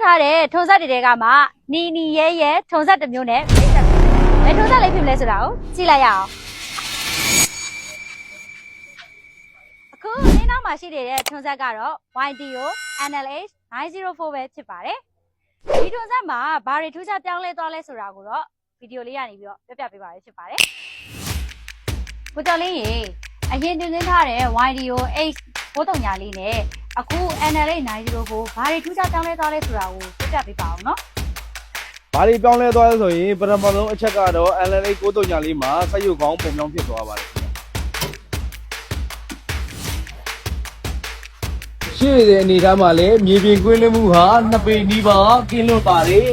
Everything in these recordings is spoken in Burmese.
ထားတဲ့ထုံးစက်တွေကမှနီရဲထုံးစက်တစ်မျိုးနဲ့မိတ်ဆက်ဘယ်ထုံးစက်လေးဖြစ်မလဲဆိုတာကိုကြည့်လိုက်ရအောင်အခုအင်းနောက်မှာရှိနေတဲ့ထုံးစက်ကတော့ YDO NLH 904ပဲဖြစ်ပါတယ်ဒီထုံးစက်မှာဘာတွေထူးခြားပြောင်းလဲသွားလဲဆိုတာကိုတော့ဗီဒီယိုလေးရနေပြီးတော့ပြပြပေးပါရဖြစ်ပါတယ်ကိုကျော်လေးရေအရင်တင်သွင်းထားတဲ့ YDO H 939လေးနဲ့အခု NLH 904ဘာတွေထူးခြားပြောင်းလဲသွားလဲဆိုတာကိုပြပြပေးပါအောင်နော်ဘာတွေပြောင်းလဲသွားလဲဆိုရင်ပထမဆုံးအချက်ကတော့ NLH 939လေးမှာစက်ရုပ်ကောင်းပုံပြောင်းဖြစ်သွားပါတယ်ရှိတဲ့အနေထားမှာလည်းမြေပြင်ကွင်းလင်းမှုဟာ2ပေနီးပါးကင်းလွတ်ပါတယ်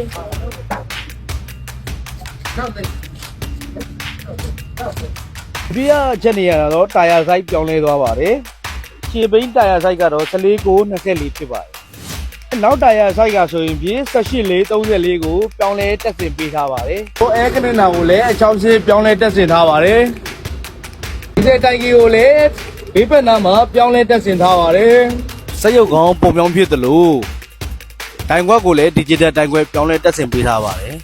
ဒီအချက်နေရတော့တာယာဆိုင်ပြောင်းလဲသွားပါတယ်ရှေ့ဘိန်းတာယာဆိုင်ကတော့14924ဖြစ်ပါတယ်နောက်တာယာဆိုင်ကဆိုရင်ပြေ18434ကိုပြောင်းလဲတက်ဆင်ပေးထားပါတယ်ဟိုအဲကနနာကိုလည်းအချောင်းရှင်းပြောင်းလဲတက်ဆင်ထားပါတယ်ဒီတဲ့တိုင်ကြီးကိုလည်းဘေးဘက်နားမှာပြောင်းလဲတက်ဆင်ထားပါတယ်စက်ရုပ်ကောင်းပုံပြောင်းဖြစ်သလိုတိုင်ခွက်ကိုလည်း digital တိုင်ခွက်ပြောင်းလဲတက်ဆင်ပေးထားပါတယ်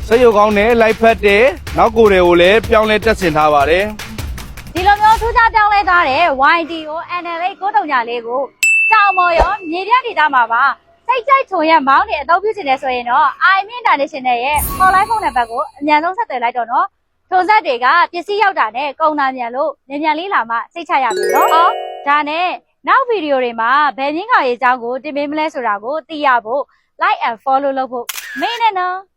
စက်ရုပ်ကောင်းနဲ့လိုက်ဖက်တဲ့နောက်ကိုယ်တွေကိုလည်းပြောင်းလဲတက်ဆင်ထားပါတယ်ဒီလိုမျိုးထူးခြားပြောင်းလဲသွားတဲ့ YDO NLH 939လေးကိုကြောင်မော်ရောမြေပြဒေတာမှာပါစိတ်ကြိုက်ထုံရက်မောင်းနေအသုံးပြုချင်တယ်ဆိုရင်တော့ IM International ရဲ့ online ဖုန်းနံပါတ်ကိုအမြန်ဆုံးဆက်သွယ်လိုက်တော့နော်ထုံစက်တွေကပစ္စည်းရောက်တာနဲ့ကုန်တာမြန်လို့မြန်လေးလာမှစိတ်ချရပြီနော်ဒါနဲ့နောက်ဗီဒီယိုတွေမှာဘယ်ငင်းကောင်ရေးအကြောင်းကိုတင်ပေးမလဲဆိုတာကိုသိရဖို့ like and follow လုပ်ဖို့မင်းနဲ့နော်